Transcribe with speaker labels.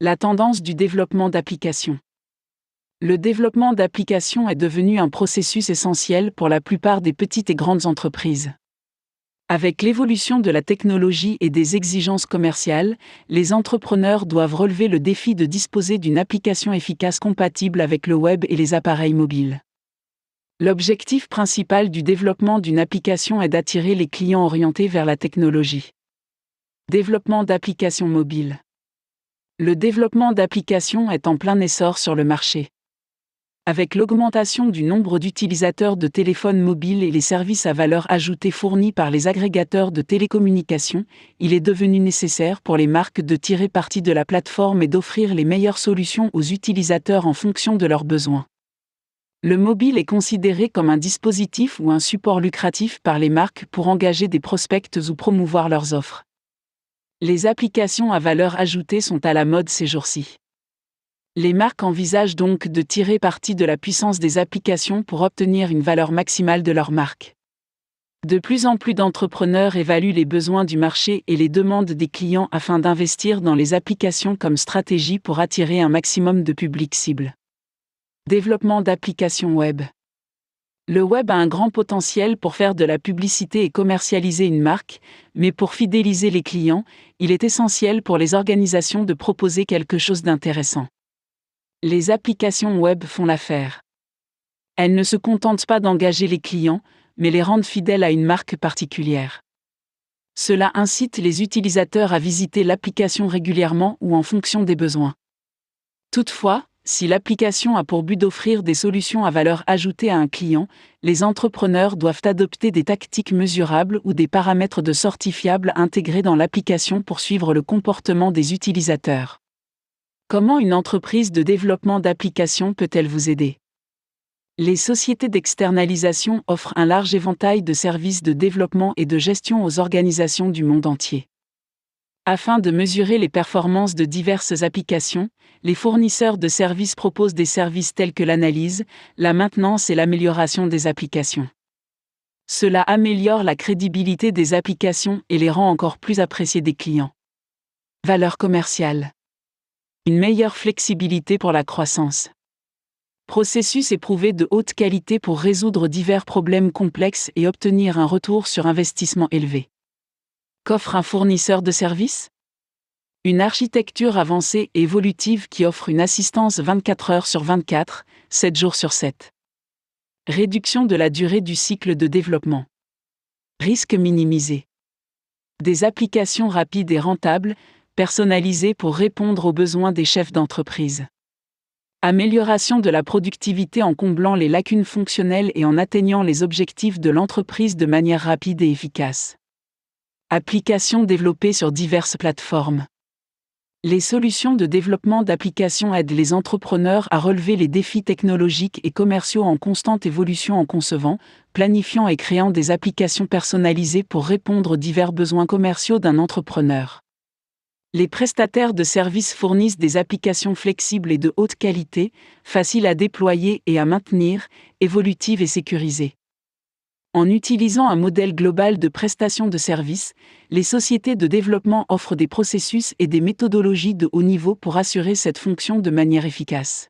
Speaker 1: La tendance du développement d'applications. Le développement d'applications est devenu un processus essentiel pour la plupart des petites et grandes entreprises. Avec l'évolution de la technologie et des exigences commerciales, les entrepreneurs doivent relever le défi de disposer d'une application efficace compatible avec le web et les appareils mobiles. L'objectif principal du développement d'une application est d'attirer les clients orientés vers la technologie. Développement d'applications mobiles. Le développement d'applications est en plein essor sur le marché. Avec l'augmentation du nombre d'utilisateurs de téléphones mobiles et les services à valeur ajoutée fournis par les agrégateurs de télécommunications, il est devenu nécessaire pour les marques de tirer parti de la plateforme et d'offrir les meilleures solutions aux utilisateurs en fonction de leurs besoins. Le mobile est considéré comme un dispositif ou un support lucratif par les marques pour engager des prospects ou promouvoir leurs offres. Les applications à valeur ajoutée sont à la mode ces jours-ci. Les marques envisagent donc de tirer parti de la puissance des applications pour obtenir une valeur maximale de leur marque. De plus en plus d'entrepreneurs évaluent les besoins du marché et les demandes des clients afin d'investir dans les applications comme stratégie pour attirer un maximum de public cible. Développement d'applications web. Le web a un grand potentiel pour faire de la publicité et commercialiser une marque, mais pour fidéliser les clients, il est essentiel pour les organisations de proposer quelque chose d'intéressant. Les applications web font l'affaire. Elles ne se contentent pas d'engager les clients, mais les rendent fidèles à une marque particulière. Cela incite les utilisateurs à visiter l'application régulièrement ou en fonction des besoins. Toutefois, si l'application a pour but d'offrir des solutions à valeur ajoutée à un client, les entrepreneurs doivent adopter des tactiques mesurables ou des paramètres de sortie fiables intégrés dans l'application pour suivre le comportement des utilisateurs. Comment une entreprise de développement d'applications peut-elle vous aider ? Les sociétés d'externalisation offrent un large éventail de services de développement et de gestion aux organisations du monde entier. Afin de mesurer les performances de diverses applications, les fournisseurs de services proposent des services tels que l'analyse, la maintenance et l'amélioration des applications. Cela améliore la crédibilité des applications et les rend encore plus appréciées des clients. Valeur commerciale. Une meilleure flexibilité pour la croissance. Processus éprouvé de haute qualité pour résoudre divers problèmes complexes et obtenir un retour sur investissement élevé. Qu'offre un fournisseur de services ? Une architecture avancée et évolutive qui offre une assistance 24 heures sur 24, 7 jours sur 7. Réduction de la durée du cycle de développement. Risque minimisé. Des applications rapides et rentables, personnalisées pour répondre aux besoins des chefs d'entreprise. Amélioration de la productivité en comblant les lacunes fonctionnelles et en atteignant les objectifs de l'entreprise de manière rapide et efficace. Applications développées sur diverses plateformes. Les solutions de développement d'applications aident les entrepreneurs à relever les défis technologiques et commerciaux en constante évolution en concevant, planifiant et créant des applications personnalisées pour répondre aux divers besoins commerciaux d'un entrepreneur. Les prestataires de services fournissent des applications flexibles et de haute qualité, faciles à déployer et à maintenir, évolutives et sécurisées. En utilisant un modèle global de prestation de services, les sociétés de développement offrent des processus et des méthodologies de haut niveau pour assurer cette fonction de manière efficace.